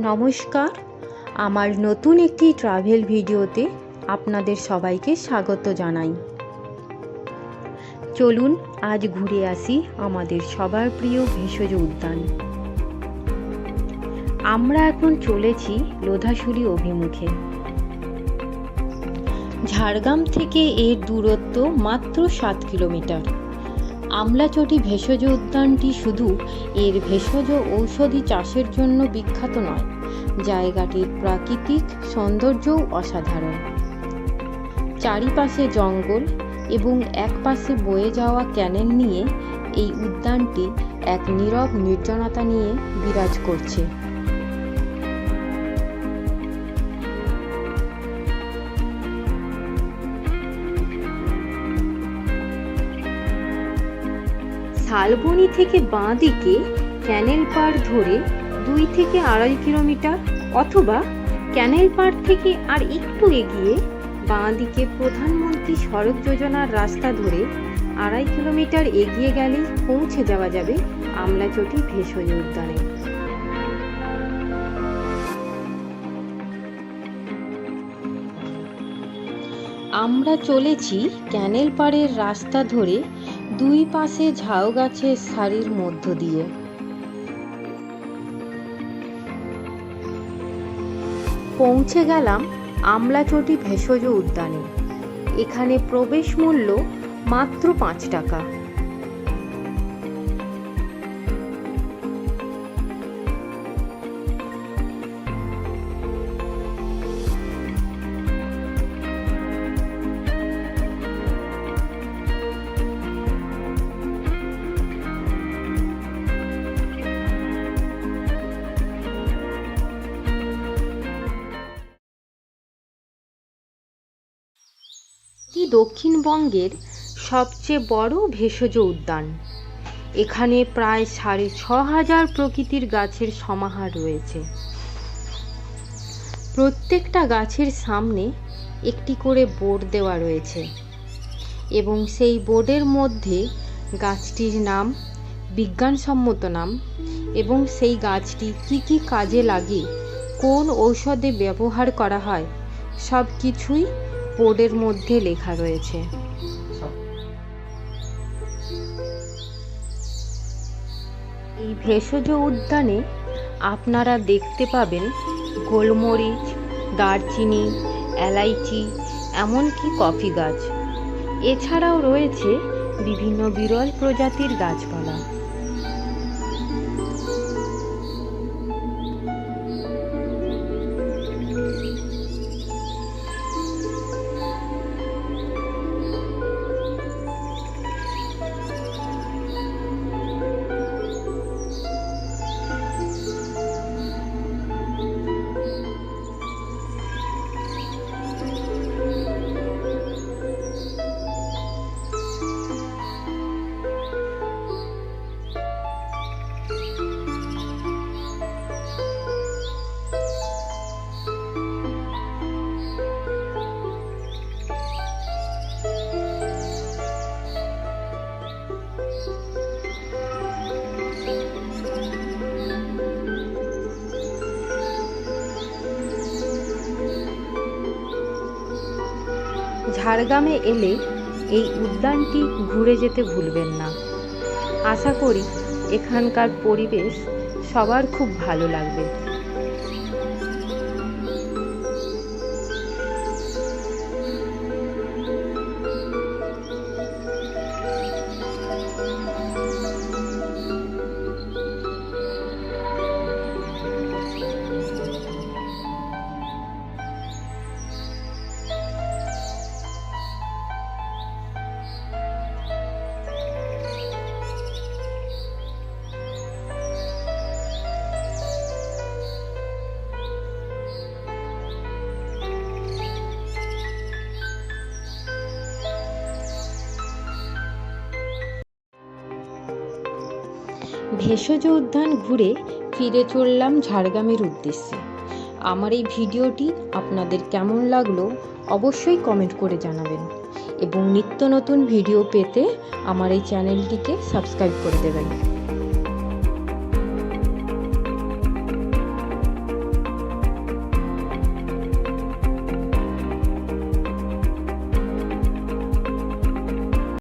নমস্কার, আমার নতুন একটি ট্রাভেল ভিডিওতে আপনাদের সবাইকে স্বাগত জানাই। চলুন আজ ঘুরে আসি আমাদের সবার প্রিয় ভেষজ উদ্যান। আমরা এখন চলেছি লোধাশুলি অভিমুখে। ঝাড়গ্রাম থেকে এর দূরত্ব মাত্র 7 কিলোমিটার। আমলাচটি ভেষজ উদ্যানটি শুধু এর ভেষজ ঔষধি চাষের জন্য বিখ্যাত নয়, জায়গাটির প্রাকৃতিক সৌন্দর্যও অসাধারণ। চারিপাশে জঙ্গল এবং একপাশে বয়ে যাওয়া ক্যানেল নিয়ে এই উদ্যানটি এক নীরব নির্জনতা নিয়ে বিরাজ করছে। শালবনী থেকে বাঁ দিকে ক্যানেল পাড় ধরে 2 থেকে 2.5 কিলোমিটার, অথবা ক্যানেল পাড় থেকে আর একটু এগিয়ে বাঁ দিকে প্রধানমন্ত্রী সড়ক যোজনার রাস্তা ধরে 2.5 কিলোমিটার এগিয়ে গেলেই পৌঁছে যাওয়া যাবে আমলাচটি ভেষজ উদ্যানে। আমরা চলেছি ক্যানেল পাড়ের রাস্তা ধরে 2 পাশে ঝাউ গাছের সারির মধ্য দিয়ে। পৌঁছে গেলাম আমলাচটি ভেষজ উদ্যানে। এখানে প্রবেশ মূল্য মাত্র 5 টাকা। দক্ষিণবঙ্গের সবচেয়ে বড় ভেষজ উদ্যান। এখানে প্রায় 6,500 প্রকৃতির গাছের সমাহার রয়েছে। প্রত্যেকটা গাছের সামনে একটি করে বোর্ড দেওয়া রয়েছে এবং সেই বোর্ডের মধ্যে গাছটির নাম, বিজ্ঞানসম্মত নাম এবং সেই গাছটি কি কি কাজে লাগে, কোন ঔষধে ব্যবহার করা হয়, সব কিছুই বোর্ডের মধ্যে লেখা রয়েছে। এই ভেষজ উদ্যানে আপনারা দেখতে পাবেন গোলমরিচ, দারচিনি, এলাইচি, এমনকি কফি গাছ। এছাড়াও রয়েছে বিভিন্ন বিরল প্রজাতির গাছপালা। ঝাড়গ্রামে এলে এই উদ্যানটি ঘুরে যেতে ভুলবেন না। আশা করি এখানকার পরিবেশ সবার খুব ভালো লাগবে। ভেষজ উদ্যান ঘুরে ফিরে চললাম ঝাড়গ্রামের উদ্দেশ্যে। আমার এই ভিডিওটি আপনাদের কেমন লাগলো অবশ্যই কমেন্ট করে জানাবেন এবং নিত্য নতুন ভিডিও পেতে আমার এই চ্যানেলটিকে সাবস্ক্রাইব করে দেবেন।